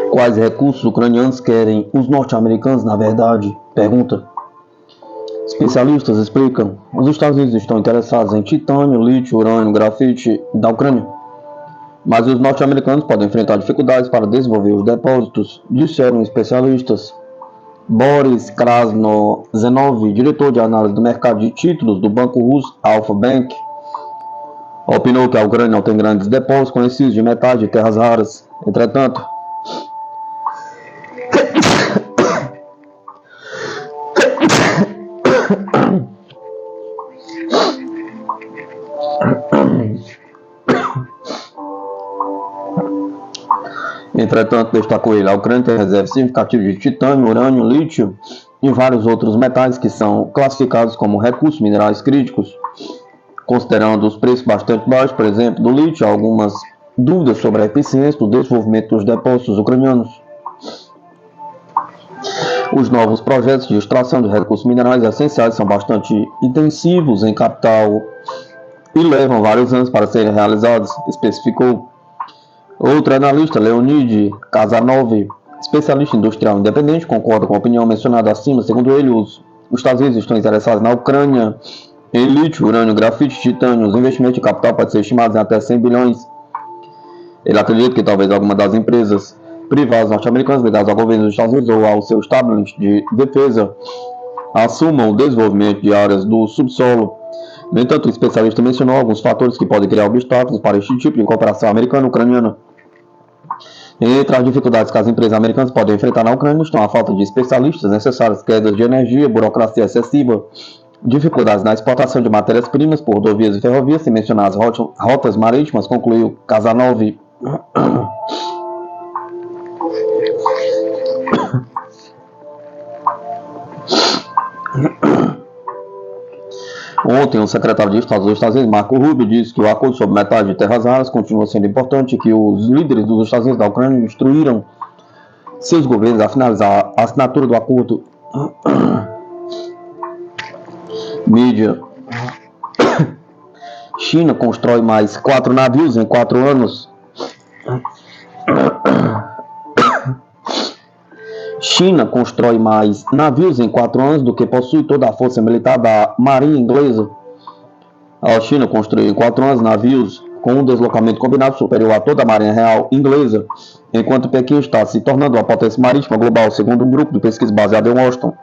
Quais recursos ucranianos querem os norte-americanos, na verdade? Pergunta. Especialistas explicam. Os Estados Unidos estão interessados em titânio, lítio, urânio, grafite da Ucrânia. Mas os norte-americanos podem enfrentar dificuldades para desenvolver os depósitos, disseram especialistas. Boris Krasnozenov, diretor de análise do mercado de títulos do banco russo Alfa Bank, opinou que a Ucrânia não tem grandes depósitos conhecidos de metais de terras raras. Entretanto, destacou ele, a Ucrânia tem reservas significativas de titânio, urânio, lítio e vários outros metais que são classificados como recursos minerais críticos. Considerando os preços bastante baixos, por exemplo, do lítio, há algumas dúvidas sobre a eficiência do desenvolvimento dos depósitos ucranianos. Os novos projetos de extração de recursos minerais essenciais são bastante intensivos em capital e levam vários anos para serem realizados, especificou. Outro analista, Leonid Kazanov, especialista industrial independente, concorda com a opinião mencionada acima. Segundo ele, os Estados Unidos estão interessados na Ucrânia em lítio, urânio, grafite, titânio. Os investimentos de capital podem ser estimados em até 100 bilhões. Ele acredita que talvez alguma das empresas privadas norte-americanas ligadas ao governo dos Estados Unidos ou ao seu establishment de defesa assumam o desenvolvimento de áreas do subsolo. No entanto, o especialista mencionou alguns fatores que podem criar obstáculos para este tipo de cooperação americana-ucraniana. Entre as dificuldades que as empresas americanas podem enfrentar na Ucrânia estão a falta de especialistas necessários, quedas de energia, burocracia excessiva, dificuldades na exportação de matérias-primas por rodovias e ferrovias, sem mencionar as rotas marítimas, concluiu Kazanov. Ontem, o secretário de Estado dos Estados Unidos, Marco Rubio, disse que o acordo sobre metais de terras raras continua sendo importante e que os líderes dos Estados Unidos da Ucrânia instruíram seus governos a finalizar a assinatura do acordo. Mídia. China constrói mais 4 navios em 4 anos. China constrói mais navios em 4 anos do que possui toda a força militar da Marinha Inglesa. A China construiu em 4 anos navios com um deslocamento combinado superior a toda a Marinha Real Inglesa, enquanto Pequim está se tornando uma potência marítima global, segundo um grupo de pesquisa baseado em Washington.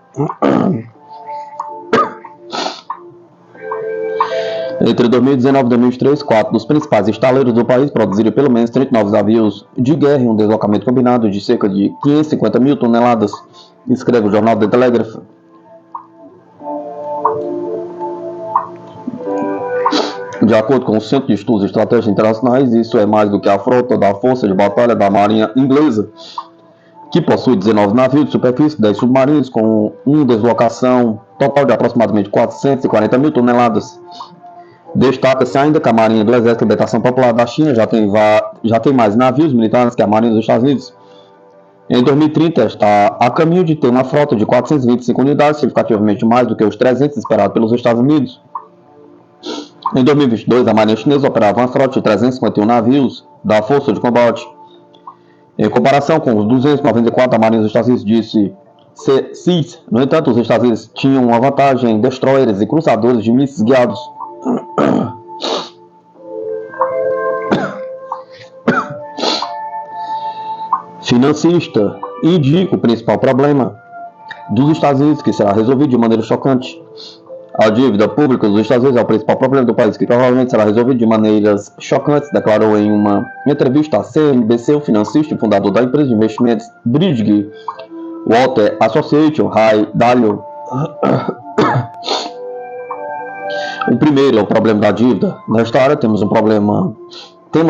Entre 2019 e 2023, 4 dos principais estaleiros do país produziram pelo menos 39 navios de guerra em um deslocamento combinado de cerca de 550 mil toneladas, escreve o jornal The Telegraph. De acordo com o Centro de Estudos Estratégicos Internacionais, isso é mais do que a frota da Força de Batalha da Marinha Inglesa, que possui 19 navios de superfície, 10 submarinos, com uma deslocação total de aproximadamente 440 mil toneladas. Destaca-se ainda que a Marinha do Exército de Libertação Popular da China já tem mais navios militares que a Marinha dos Estados Unidos. Em 2030, está a caminho de ter uma frota de 425 unidades, significativamente mais do que os 300 esperados pelos Estados Unidos. Em 2022, a Marinha Chinesa operava uma frota de 351 navios da Força de Combate. Em comparação com os 294 da Marinha dos Estados Unidos, disse CIS. No entanto, os Estados Unidos tinham uma vantagem em destroyers e cruzadores de mísseis guiados. Financista indica o principal problema. dos Estados Unidos, que será resolvido de maneira chocante. A dívida pública dos Estados Unidos é o principal problema do país, que provavelmente será resolvido de maneiras chocantes, declarou em uma entrevista à CNBC o financista e fundador da empresa de investimentos Bridgewater Associates, Ray Dalio. O primeiro é o problema da dívida. Nesta área temos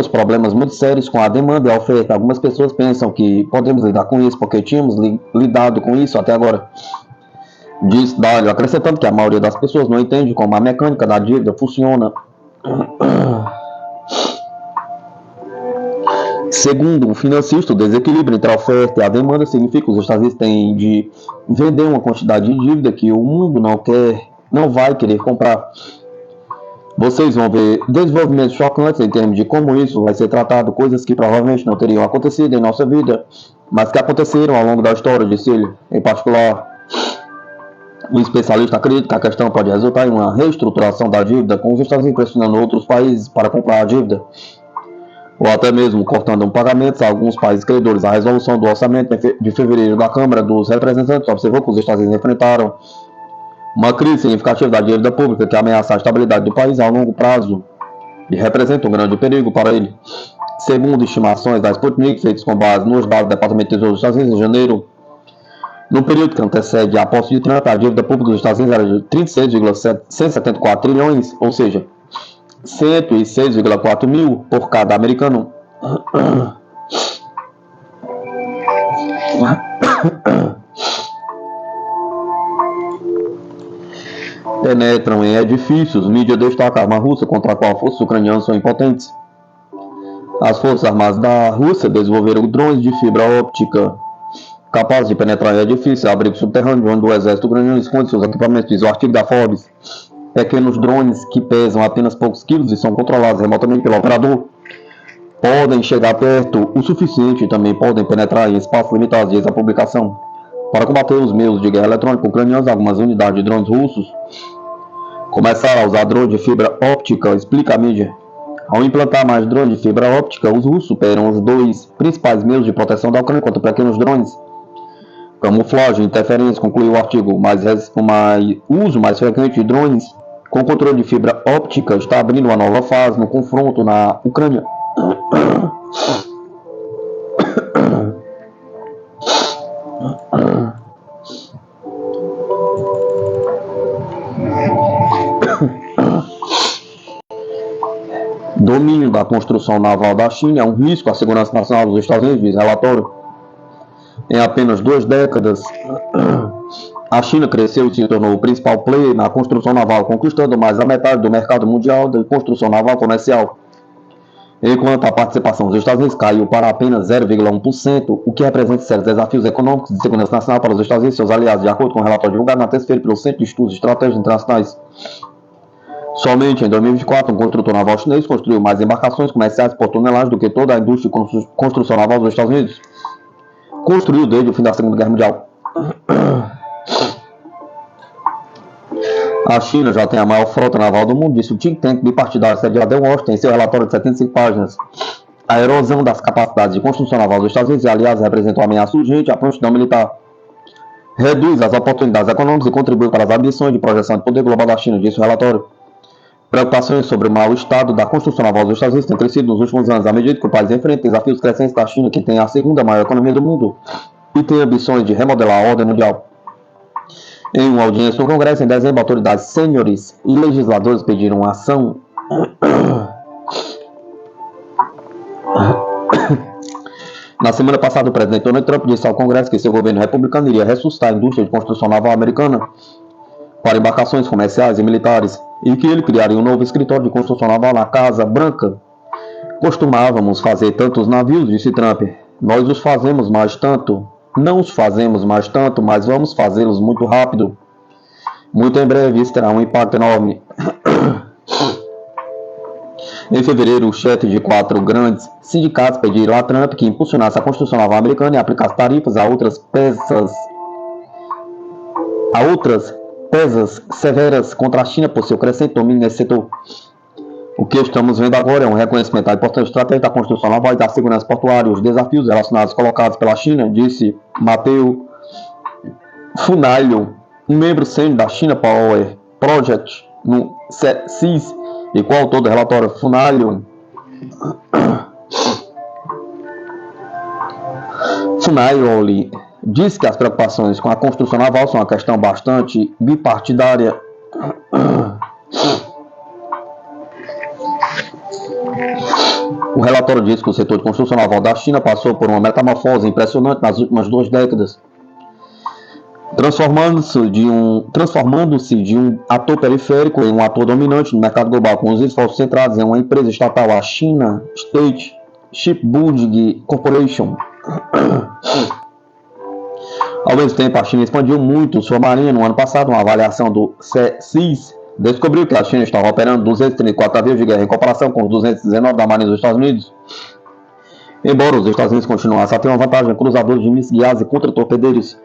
problemas muito sérios com a demanda e a oferta. Algumas pessoas pensam que podemos lidar com isso porque tínhamos lidado com isso até agora. Diz Dalio, acrescentando que a maioria das pessoas não entende como a mecânica da dívida funciona. Segundo o financista, o desequilíbrio entre a oferta e a demanda significa que os Estados Unidos têm de vender uma quantidade de dívida que o mundo não vai querer comprar. Vocês vão ver desenvolvimentos chocantes em termos de como isso vai ser tratado, coisas que provavelmente não teriam acontecido em nossa vida, mas que aconteceram ao longo da história, disse ele. Em particular, o especialista acredita que a questão pode resultar em uma reestruturação da dívida, com os Estados Unidos pressionando outros países para comprar a dívida, ou até mesmo cortando pagamentos a alguns países credores. A resolução do orçamento de fevereiro da Câmara dos Representantes observou que os Estados Unidos enfrentaram uma crise significativa da dívida pública que ameaça a estabilidade do país a longo prazo e representa um grande perigo para ele. Segundo estimações da Sputnik, feitas com base nos dados do Departamento de Tesouro dos Estados Unidos em janeiro, no período que antecede a posse de Trump, a dívida pública dos Estados Unidos era de 36,174 trilhões, ou seja, 106,4 mil por cada americano. Penetram em edifícios. Mídia destaca a arma russa contra a qual forças ucranianas são impotentes. As forças armadas da Rússia desenvolveram drones de fibra óptica capazes de penetrar em edifícios, abrigo subterrâneo, onde o exército ucraniano esconde seus equipamentos, diz o artigo da Forbes. Pequenos drones que pesam apenas poucos quilos e são controlados remotamente pelo operador podem chegar perto o suficiente e também podem penetrar em espaços limitados, diz a publicação. Para combater os meios de guerra eletrônica ucranianos, algumas unidades de drones russos começaram a usar drones de fibra óptica, explica a mídia. Ao implantar mais drones de fibra óptica, os russos superam os dois principais meios de proteção da Ucrânia contra pequenos drones. Camuflagem e interferência, concluiu o artigo. O uso mais frequente de drones com controle de fibra óptica está abrindo uma nova fase no confronto na Ucrânia. Domínio da construção naval da China é um risco à segurança nacional dos Estados Unidos, diz relatório. Em apenas 2 décadas, a China cresceu e se tornou o principal player na construção naval, conquistando mais da metade do mercado mundial de construção naval comercial, enquanto a participação dos Estados Unidos caiu para apenas 0,1%, o que representa sérios desafios econômicos e de segurança nacional para os Estados Unidos e seus aliados, de acordo com o relatório divulgado na terça-feira pelo Centro de Estudos Estratégicos Internacionais. Somente em 2024, um construtor naval chinês construiu mais embarcações comerciais por tonelagem do que toda a indústria de construção naval dos Estados Unidos construiu desde o fim da Segunda Guerra Mundial. A China já tem a maior frota naval do mundo, disse o think tank bipartidário sediado em Washington em seu relatório de 75 páginas. A erosão das capacidades de construção naval dos Estados Unidos e aliados representa uma ameaça urgente à prontidão militar. Reduz as oportunidades econômicas e contribui para as ambições de projeção de poder global da China, disse o relatório. Preocupações sobre o mau estado da construção naval dos Estados Unidos têm crescido nos últimos anos, à medida que o país enfrenta desafios crescentes da China, que tem a segunda maior economia do mundo e tem ambições de remodelar a ordem mundial. Em uma audiência no Congresso, em dezembro, autoridades sêniores e legisladores pediram ação Na semana passada, o presidente Donald Trump disse ao Congresso que seu governo republicano iria ressuscitar a indústria de construção naval americana para embarcações comerciais e militares, e que ele criaria um novo escritório de construção naval na Casa Branca. Costumávamos fazer tantos navios, disse Trump. Nós os fazemos mais tanto. Não os fazemos mais tanto, mas vamos fazê-los muito rápido. Muito em breve isso terá um impacto enorme. Em fevereiro, o chefe de 4 grandes sindicatos pediram a Trump que impulsionasse a construção naval americana e aplicasse tarifas a outras pesas severas contra a China por seu crescente domínio nesse setor. O que estamos vendo agora é um reconhecimento da importância estratégica da construção naval e da segurança portuária. Os desafios relacionados colocados pela China, disse Matthew Funalion, um membro sênior da China Power Project no CSIS, e coautor do relatório Funalion, diz que as preocupações com a construção naval são uma questão bastante bipartidária. O relatório diz que o setor de construção naval da China passou por uma metamorfose impressionante nas últimas 2 décadas, transformando-se de um ator periférico em um ator dominante no mercado global, com os esforços centrados em uma empresa estatal, a China State Shipbuilding Corporation. Ao mesmo tempo, a China expandiu muito sua marinha. No ano passado, uma avaliação do CSIS descobriu que a China estava operando 234 navios de guerra em comparação com os 219 da Marinha dos Estados Unidos. Embora os Estados Unidos continuassem a ter uma vantagem em cruzadores de mísseis guiados e contra-torpedeiros,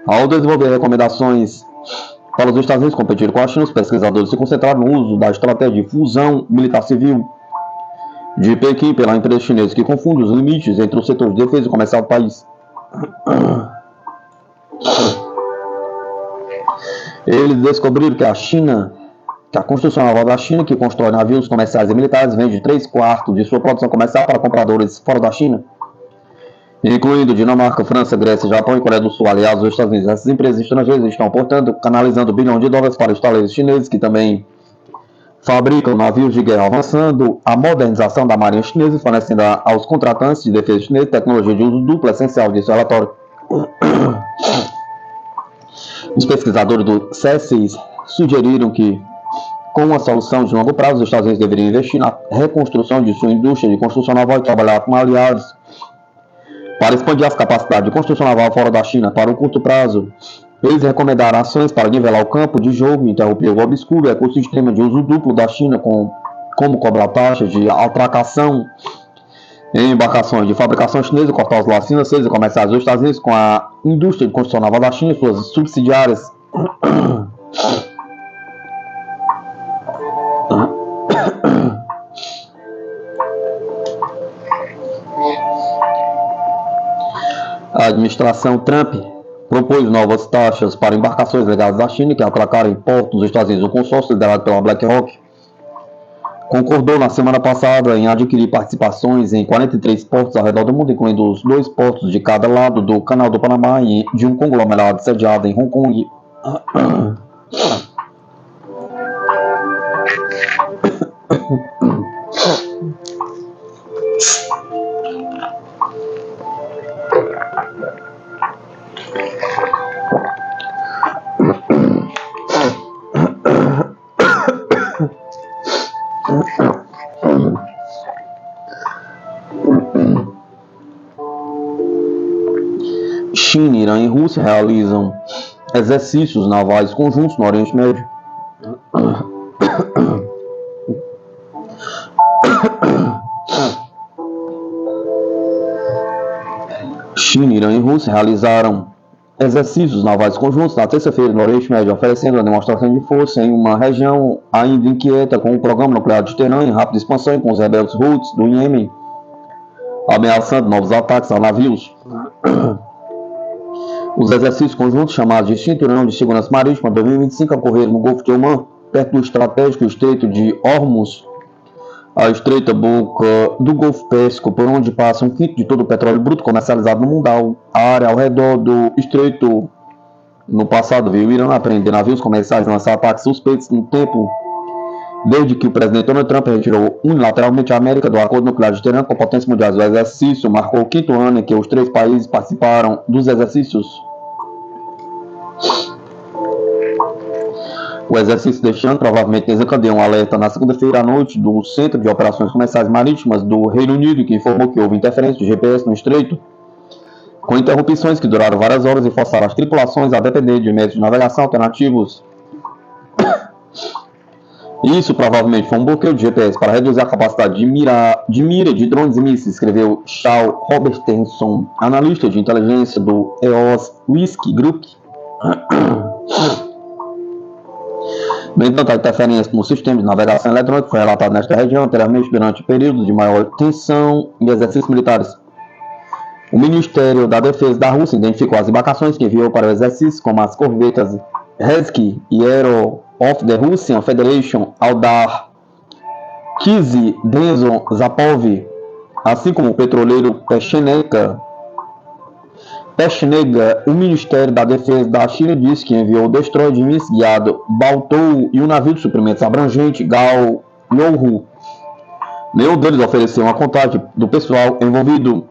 ao desenvolver recomendações para os Estados Unidos competir com a China, os pesquisadores se concentraram no uso da estratégia de fusão militar-civil de Pequim pela empresa chinesa, que confunde os limites entre o setor de defesa e comercial do país. Eles descobriram que a construção naval da China, que constrói navios comerciais e militares, vende 3/4 de sua produção comercial para compradores fora da China, incluindo Dinamarca, França, Grécia, Japão e Coreia do Sul, aliados dos Estados Unidos. Essas empresas estrangeiras estão, portanto, canalizando bilhões de dólares para estaleiros chineses, que também fabricam navios de guerra, avançando a modernização da marinha chinesa e fornecendo aos contratantes de defesa chineses tecnologia de uso duplo essencial, disse o relatório. Os pesquisadores do CSIS sugeriram que, com uma solução de longo prazo, os Estados Unidos deveriam investir na reconstrução de sua indústria de construção naval e trabalhar com aliados para expandir as capacidades de construção naval fora da China. Para o curto prazo, eles recomendaram ações para nivelar o campo de jogo e interromper o obscuro ecossistema de uso duplo da China, como cobrar taxas de atracação em embarcações de fabricação chinesa, cortar os laços financeiros e comerciais dos Estados Unidos com a indústria de construção naval da China e suas subsidiárias. A administração Trump propôs novas taxas para embarcações ligadas à China que atracaram em portos dos Estados Unidos. O consórcio liderado pela BlackRock concordou na semana passada em adquirir participações em 43 portos ao redor do mundo, incluindo os 2 portos de cada lado do Canal do Panamá e de um conglomerado sediado em Hong Kong. China, Irã e Rússia realizam exercícios navais conjuntos no Oriente Médio. China, Irã e Rússia realizaram exercícios navais conjuntos na terça-feira no Oriente Médio, oferecendo uma demonstração de força em uma região ainda inquieta com o programa nuclear de Teherã em rápida expansão e com os rebeldes Houthis do Iêmen ameaçando novos ataques a navios. Os exercícios conjuntos, chamados de Cinturão de Segurança Marítima 2025, ocorreram no Golfo de Omã, perto do estratégico Estreito de Hormuz, a estreita boca do Golfo Pérsico, por onde passa 1/5 de todo o petróleo bruto comercializado no mundo. A área ao redor do estreito, no passado, viu o Irã apreender navios comerciais e lançar ataques suspeitos no tempo desde que o presidente Donald Trump retirou unilateralmente a América do acordo nuclear de Teherã com potências mundiais. O exercício marcou o 5º ano em que os 3 países participaram dos exercícios. O exercício deste ano provavelmente desencadeou um alerta na segunda-feira à noite do Centro de Operações Comerciais Marítimas do Reino Unido, que informou que houve interferência de GPS no estreito, com interrupções que duraram várias horas e forçaram as tripulações a depender de meios de navegação alternativos. Isso provavelmente foi um bloqueio de GPS para reduzir a capacidade de mira de drones e mísseis, escreveu Shaw Robertson, analista de inteligência do EOS Whisky Group. No entanto, a interferência no sistema de navegação eletrônica foi relatada nesta região anteriormente durante períodos de maior tensão e exercícios militares. O Ministério da Defesa da Rússia identificou as embarcações que enviou para o exercício, como as corvetas Hesky e Hero of the Russian Federation Aldar Kizy Denson Zapov, assim como o petroleiro Pechenega. O Ministério da Defesa da China disse que enviou o destroyer de míssil guiado Baltou e um navio de suprimentos abrangente Gao Youhu. Nenhum deles ofereceu uma contagem do pessoal envolvido.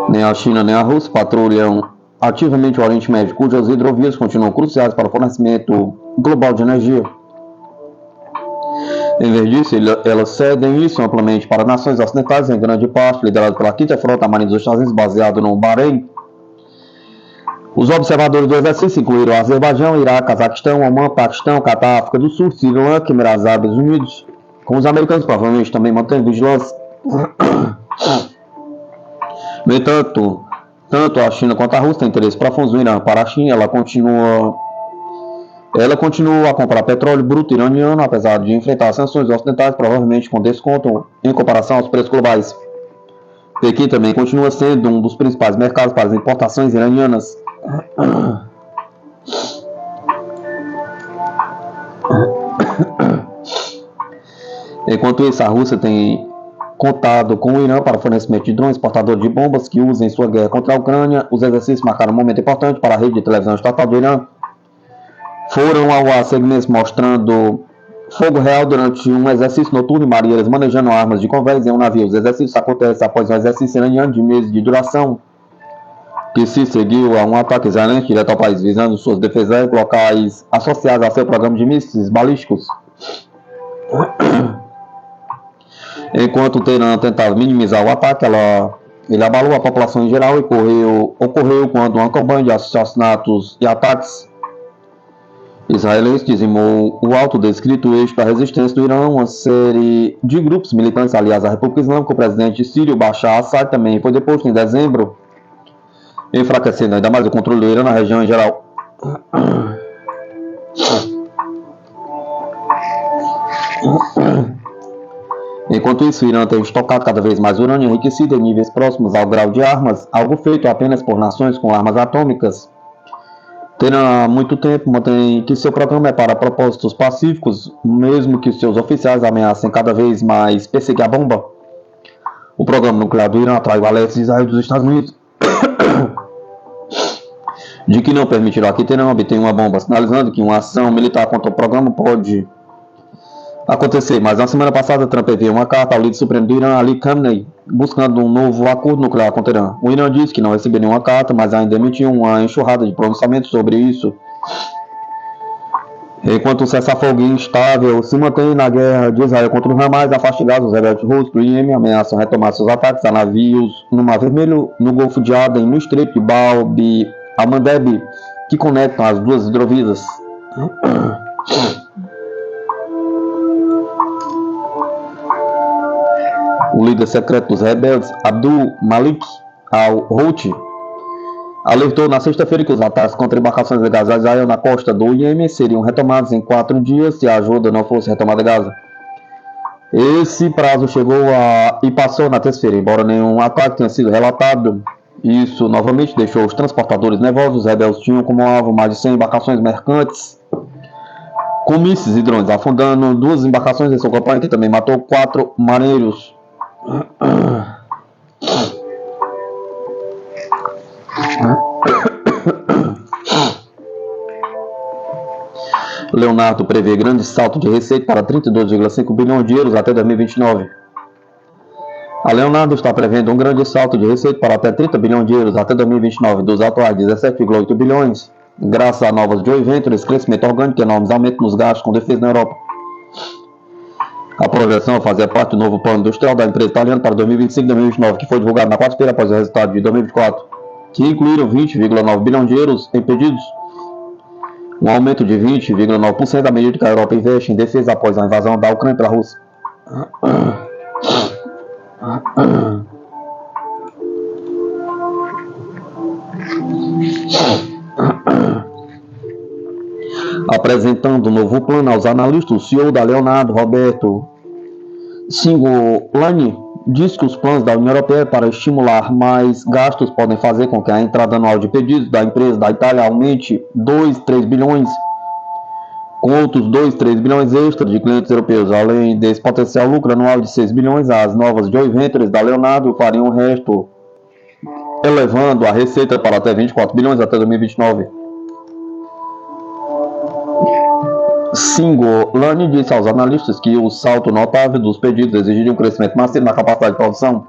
Nem a China nem a Rússia patrulham ativamente o Oriente Médio, cujas hidrovias continuam cruciais para o fornecimento global de energia. Em vez disso, elas cedem isso amplamente para nações ocidentais, em grande parte lideradas pela Quinta Frota Marinha dos Estados Unidos, baseado no Bahrein. Os observadores do exercício incluíram Azerbaijão, Iraque, Cazaquistão, Omã, Paquistão, Catar, África do Sul, Sri Lanka, Emirados Árabes Unidos. Como os americanos provavelmente também mantêm vigilância. No entanto, tanto a China quanto a Rússia têm interesse profundos no Irã. Para a China, ela continua a comprar petróleo bruto iraniano, apesar de enfrentar as sanções ocidentais, provavelmente com desconto em comparação aos preços globais. Pequim também continua sendo um dos principais mercados para as importações iranianas. Enquanto isso, a Rússia tem contado com o Irã para o fornecimento de drones portadores de bombas que usam em sua guerra contra a Ucrânia. Os exercícios marcaram um momento importante para a rede de televisão estatal do Irã. Foram ao ar segmentos mostrando fogo real durante um exercício noturno e marinheiros manejando armas de convés em um navio. Os exercícios acontecem após um exercício iraniano de meses de duração, que se seguiu a um ataque israelense direto ao país, visando suas defesas locais associadas a seu programa de mísseis balísticos. Enquanto o Teherã tentava minimizar o ataque, ele abalou a população em geral e ocorreu quando uma campanha de assassinatos e ataques israelense dizimou o autodescrito eixo da resistência do Irã. Uma série de grupos militantes aliados à República Islâmica. O presidente sírio Bashar al-Assad também foi deposto em dezembro, enfraquecendo ainda mais o controle do Irã na região em geral. Enquanto isso, o Irã tem estocado cada vez mais urânio enriquecido em níveis próximos ao grau de armas, algo feito apenas por nações com armas atômicas. Teherã há muito tempo mantém que seu programa é para propósitos pacíficos, mesmo que seus oficiais ameacem cada vez mais perseguir a bomba. O programa nuclear do Irã atraiu alertas de Israel dos Estados Unidos de que não permitirá que Teherã obtenha uma bomba, sinalizando que uma ação militar contra o programa pode acontecer. Mas na semana passada, Trump enviou uma carta ao líder supremo do Irã, Ali Khamenei, buscando um novo acordo nuclear com Teherã. O Irã disse que não recebeu nenhuma carta, mas ainda emitiu uma enxurrada de pronunciamentos sobre isso. Enquanto o cessar-fogo instável se mantém na guerra de Israel contra o Hamas, afastigados, os rebeldes russos do Iêmen ameaçam retomar seus ataques a navios no Mar Vermelho, no Golfo de Aden, no Estreito de Bab al-Mandeb, que conectam as duas hidrovias. O líder secreto dos rebeldes, Abdul Malik al-Houthi, alertou na sexta-feira que os ataques contra embarcações de Gaza a Israel na costa do Iêmen seriam retomados em 4 dias se a ajuda não fosse retomada a Gaza. Esse prazo passou na terça-feira, embora nenhum ataque tenha sido relatado. Isso novamente deixou os transportadores nervosos. Os rebeldes tinham como alvo mais de 100 embarcações mercantes com mísseis e drones, afundando 2 embarcações em sua campanha, que também matou 4 marinheiros. Leonardo prevê grande salto de receita para 32,5 bilhões de euros até 2029. A Leonardo está prevendo um grande salto de receita para até 30 bilhões de euros até 2029, dos atuais 17,8 bilhões, graças a novas joint ventures, crescimento orgânico e enormes aumentos nos gastos com defesa na Europa. A projeção fazia parte do novo plano industrial da empresa italiana para 2025 e 2029, que foi divulgado na quarta-feira após o resultado de 2024, que incluíram 20,9 bilhões de euros em pedidos, um aumento de 20,9% à medida que a Europa investe em defesa após a invasão da Ucrânia pela Rússia. Apresentando o novo plano aos analistas, o CEO da Leonardo, Roberto Cingolani, diz que os planos da União Europeia para estimular mais gastos podem fazer com que a entrada anual de pedidos da empresa da Itália aumente 2,3 bilhões, com outros 2,3 bilhões extras de clientes europeus. Além desse potencial lucro anual de 6 bilhões, as novas joint ventures da Leonardo fariam o resto, elevando a receita para até 24 bilhões até 2029. Cingolani disse aos analistas que o salto notável dos pedidos exigiria um crescimento massivo na capacidade de produção.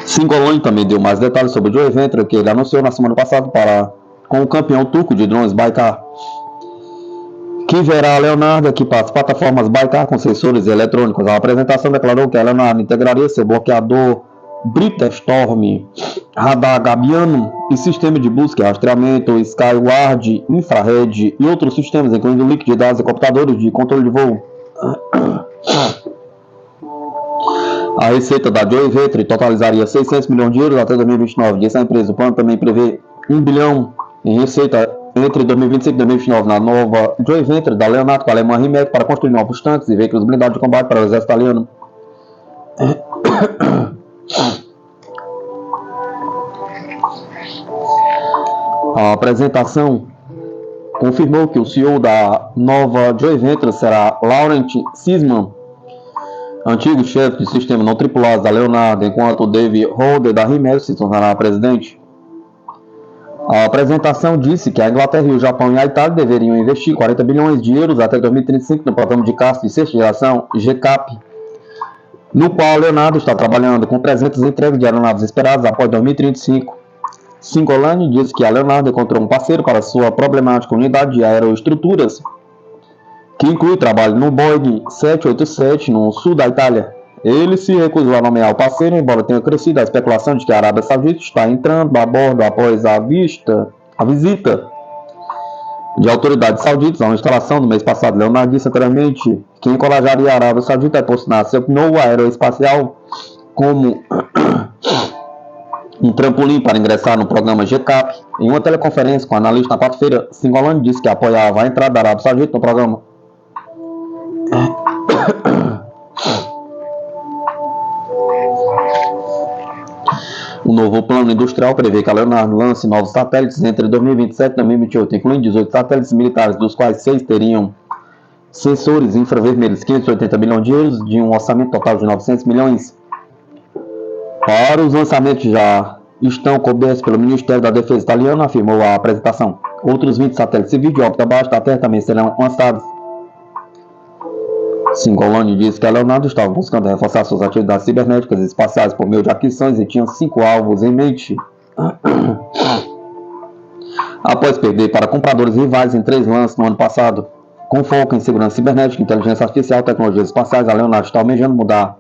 Cingolani também deu mais detalhes sobre o joint venture que ele anunciou na semana passada com o campeão turco de drones Baykar, que verá a Leonardo equipar as plataformas Baykar com sensores eletrônicos. A apresentação declarou que a Leonardo integraria seu bloqueador Britstorm, radar Gabiano e sistema de busca e rastreamento Skyward, infrared e outros sistemas, incluindo link de dados e computadores de controle de voo. A receita da joint venture totalizaria 600 milhões de euros até 2029, disse a empresa. O plano também prevê 1 bilhão em receita entre 2025 e 2029 na nova joint venture da Leonardo com a alemã Rimac para construir novos tanques e veículos blindados de combate para o exército italiano. A apresentação confirmou que o CEO da nova joint venture será Laurent Sisman, antigo chefe de sistema não tripulado da Leonardo, enquanto Dave Holder da Rimac se tornará presidente. A apresentação disse que a Inglaterra, o Japão e a Itália deveriam investir 40 bilhões de euros até 2035 no programa de caça de sexta geração GCAP, no qual a Leonardo está trabalhando com 300 entregas de aeronaves esperadas após 2035. Cingolani disse que a Leonardo encontrou um parceiro para sua problemática unidade de aeroestruturas, que inclui trabalho no Boeing 787 no sul da Itália. Ele se recusou a nomear o parceiro, embora tenha crescido a especulação de que a Arábia Saudita está entrando a bordo após a visita de autoridades sauditas à instalação no mês passado. Leonardo disse anteriormente que encorajaria a Arábia Saudita a posicionar seu novo aeroespacial como um trampolim para ingressar no programa GCAP. Em uma teleconferência com a analista na quarta-feira, Cingolani disse que apoiava a entrada da Arábia Saudita no programa. O novo plano industrial prevê que a Leonardo lance novos satélites entre 2027 e 2028, incluindo 18 satélites militares, dos quais 6 teriam sensores infravermelhos, 580 milhões de euros, de um orçamento total de 900 milhões. Para os lançamentos já estão cobertos pelo Ministério da Defesa italiano, afirmou a apresentação. Outros 20 satélites civis de órbita baixa da Terra também serão lançados. Cingolani disse que a Leonardo estava buscando reforçar suas atividades cibernéticas e espaciais por meio de aquisições e tinha 5 alvos em mente. Após perder para compradores rivais em 3 lances no ano passado, com foco em segurança cibernética, inteligência artificial e tecnologias espaciais, a Leonardo está almejando mudar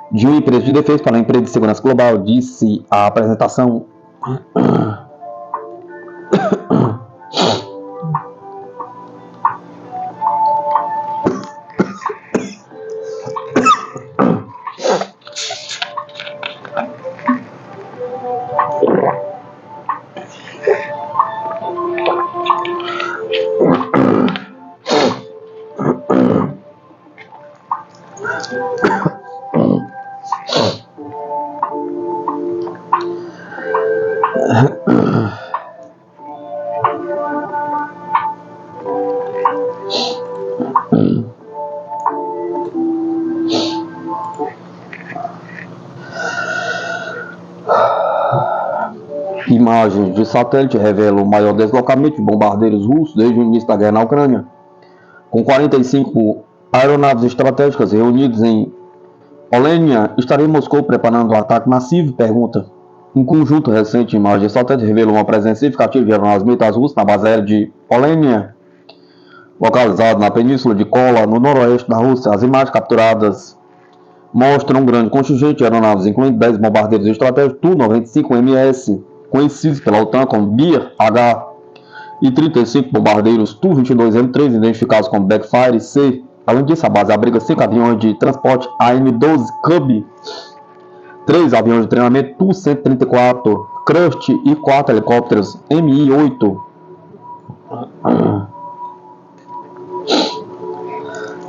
de uma empresa de defesa para uma empresa de segurança global, disse a apresentação. Imagens de satélite revelam o maior deslocamento de bombardeiros russos desde o início da guerra na Ucrânia. Com 45 aeronaves estratégicas reunidas em Olenia, estaria Moscou preparando um ataque massivo? Pergunta. Um conjunto recente de imagens de satélite revelou uma presença significativa de aeronaves militares russas na base aérea de Olenia, localizada na península de Kola, no noroeste da Rússia. As imagens capturadas mostram um grande contingente de aeronaves, incluindo 10 bombardeiros estratégicos Tu-95MS, conhecidos pela OTAN como Bir-H, e 35 bombardeiros Tu-22M3, identificados como Backfire C. Além disso, a base abriga 5 aviões de transporte AN-12 Cub, 3 aviões de treinamento Tu-134 Crust e 4 helicópteros Mi-8.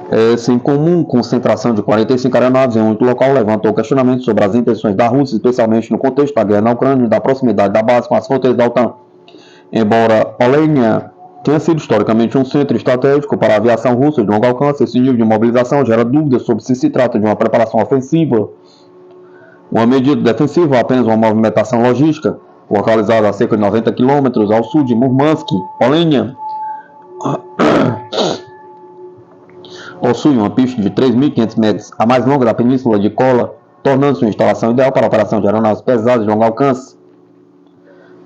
Essa incomum concentração de 45 aeronaves em um único local levantou questionamentos sobre as intenções da Rússia, especialmente no contexto da guerra na Ucrânia e da proximidade da base com as fronteiras da OTAN. Embora Olenha tenha sido historicamente um centro estratégico para a aviação russa de longo alcance, esse nível de mobilização gera dúvidas sobre se trata de uma preparação ofensiva, uma medida defensiva ou apenas uma movimentação logística. Localizada a cerca de 90 km ao sul de Murmansk, Olenha possui uma pista de 3.500 metros, a mais longa da península de Kola, tornando-se uma instalação ideal para a operação de aeronaves pesadas de longo alcance.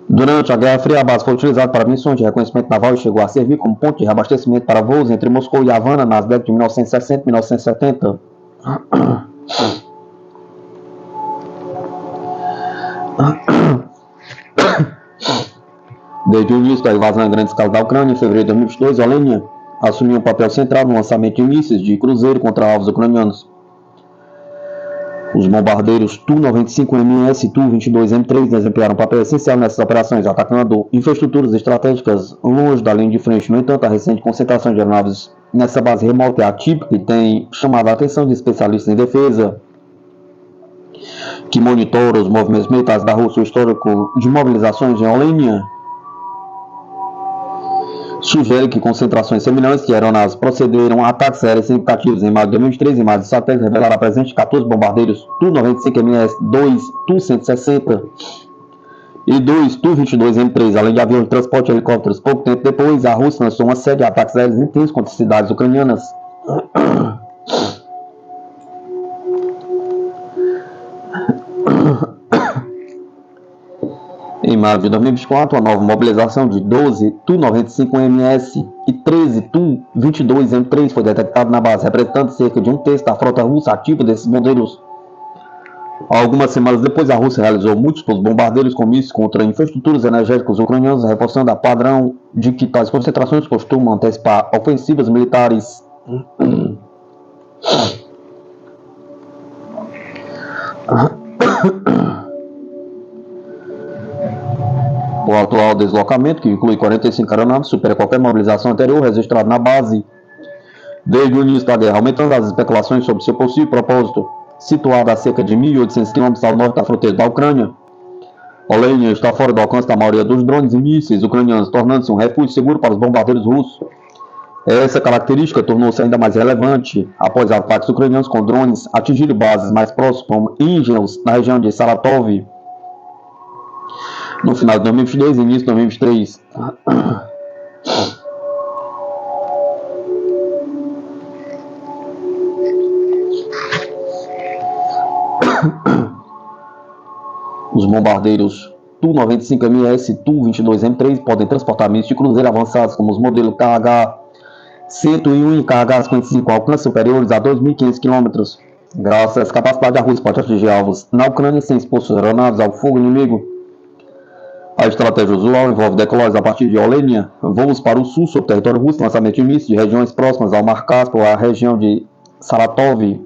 Durante a Guerra Fria, a base foi utilizada para missões de reconhecimento naval e chegou a servir como ponto de reabastecimento para voos entre Moscou e Havana nas décadas de 1960 e 1970. Desde o início da invasão em grande escala da Ucrânia, em fevereiro de 2022, Olenha assumiu um papel central no lançamento de mísseis de cruzeiro contra alvos ucranianos. Os bombardeiros Tu-95MS e Tu-22M3 desempenharam um papel essencial nessas operações, atacando infraestruturas estratégicas longe da linha de frente. No entanto, a recente concentração de aeronaves nessa base remota é atípica e tem chamado a atenção de especialistas em defesa, que monitoram os movimentos militares da Rússia. O histórico de mobilizações em Olenha sugere que concentrações semelhantes de aeronaves procederam a ataques aéreos significativos. Em maio de 2003, imagens de satélites revelaram a presença de 14 bombardeiros Tu-95MS, 2 Tu-160 e 2 Tu-22M3, além de aviões de transporte e helicópteros. Pouco tempo depois, a Rússia lançou uma série de ataques aéreos intensos contra cidades ucranianas. Em maio de 2024, a nova mobilização de 12 Tu-95MS e 13 Tu-22M3 foi detectada na base, representando cerca de um terço da frota russa ativa desses modelos. Algumas semanas depois, a Rússia realizou múltiplos bombardeiros com mísseis contra infraestruturas energéticas ucranianas, reforçando a padrão de que tais concentrações costumam antecipar ofensivas militares. O atual deslocamento, que inclui 45 aeronaves, supera qualquer mobilização anterior registrada na base desde o início da guerra, aumentando as especulações sobre seu possível propósito. Situada a cerca de 1.800 km ao norte da fronteira da Ucrânia, Olenha está fora do alcance da maioria dos drones e mísseis ucranianos, tornando-se um refúgio seguro para os bombardeiros russos. Essa característica tornou-se ainda mais relevante após ataques ucranianos com drones atingirem bases mais próximas, como Ingels, na região de Saratov, no final de 2022 e início de 2023. Os bombardeiros Tu-95MS e Tu-22M3 podem transportar mísseis de cruzeiro avançados, como os modelos KH-101 e KH-55, alcance superiores a 2.500 km. Graças a essa capacidade, a Rússia pode atingir alvos na Ucrânia sem expor suas aeronaves ao fogo inimigo. A estratégia usual envolve decolagem a partir de Olenha, voos para o sul sobre o território russo, lançamento de mísseis de regiões próximas ao Mar Cáspio ou à região de Saratov.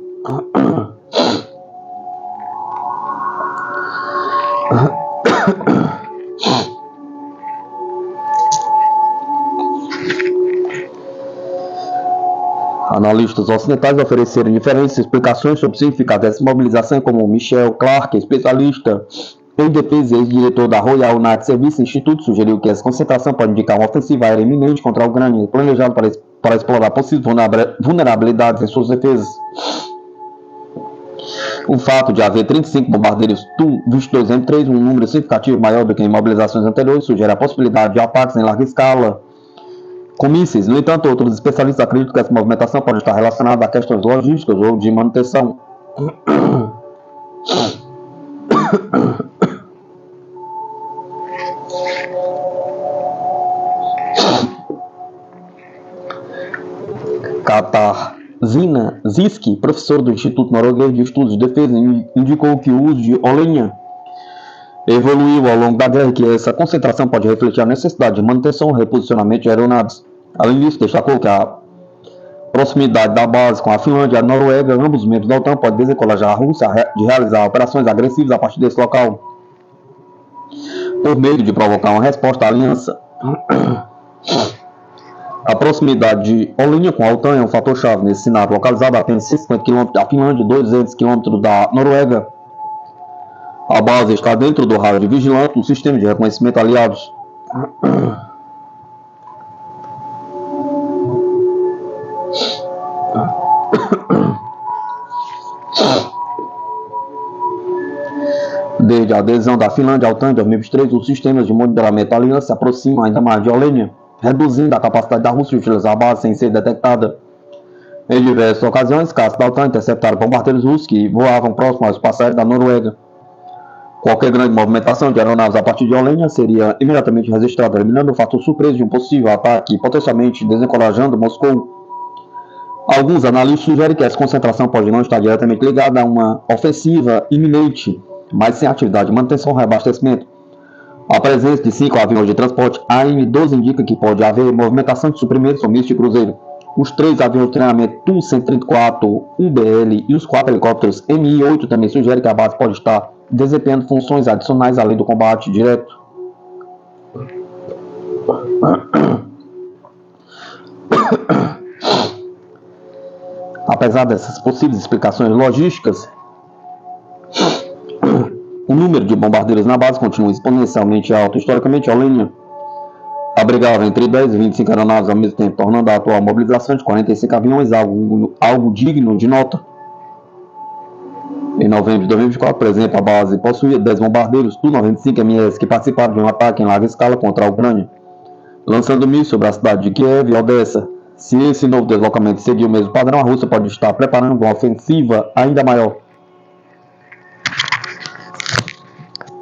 Analistas ocidentais ofereceram diferentes explicações sobre o significado dessa mobilização, como Michel Clark, especialista em defesa e ex-diretor da Royal Naval Service Institute, sugeriu que essa concentração pode indicar uma ofensiva aérea iminente contra a Ucrânia, planejada para explorar possíveis vulnerabilidades em suas defesas. O fato de haver 35 bombardeiros Tu-22M3, um número significativo maior do que em mobilizações anteriores, sugere a possibilidade de ataques em larga escala com mísseis. No entanto, outros especialistas acreditam que essa movimentação pode estar relacionada a questões logísticas ou de manutenção. Katarzyna Ziski, professor do Instituto Norueguês de Estudos de Defesa, indicou que o uso de Olenha evoluiu ao longo da guerra e que essa concentração pode refletir a necessidade de manutenção e reposicionamento de aeronaves. Além disso, destacou que a proximidade da base com a Finlândia e a Noruega, ambos membros da OTAN, pode desencorajar a Rússia de realizar operações agressivas a partir desse local, por meio de provocar uma resposta à aliança. A proximidade de Olinha com a OTAN é um fator-chave nesse cenário. Localizada a apenas 150 km da Finlândia e 200 km da Noruega, a base está dentro do radar de vigilância do sistema de reconhecimento aliados. Desde a adesão da Finlândia ao OTAN em 2023, os sistemas de monitoramento da aliança se aproximam ainda mais de Olenha, reduzindo a capacidade da Rússia de utilizar a base sem ser detectada. Em diversas ocasiões, caças da OTAN interceptaram bombardeiros russos que voavam próximo aos passageiros da Noruega. Qualquer grande movimentação de aeronaves a partir de Olenha seria imediatamente registrada, eliminando o fator surpresa de um possível ataque e potencialmente desencorajando Moscou. Alguns analistas sugerem que essa concentração pode não estar diretamente ligada a uma ofensiva iminente, mas sem atividade de manutenção ou reabastecimento. A presença de 5 aviões de transporte AN-12 indica que pode haver movimentação de suprimentos ou mísseis de cruzeiro. Os 3 aviões de treinamento Tu-134 UBL e os 4 helicópteros Mi-8 também sugerem que a base pode estar desempenhando funções adicionais além do combate direto. Apesar dessas possíveis explicações logísticas, o número de bombardeiros na base continua exponencialmente alto. Historicamente, a Olenha abrigava entre 10 e 25 aeronaves ao mesmo tempo, tornando a atual mobilização de 45 aviões algo digno de nota. Em novembro de 2024, por exemplo, a base possuía 10 bombardeiros Tu-95MS que participaram de um ataque em larga escala contra a Ucrânia, lançando mísseis sobre a cidade de Kiev e Odessa. Se esse novo deslocamento seguir o mesmo padrão, a Rússia pode estar preparando uma ofensiva ainda maior.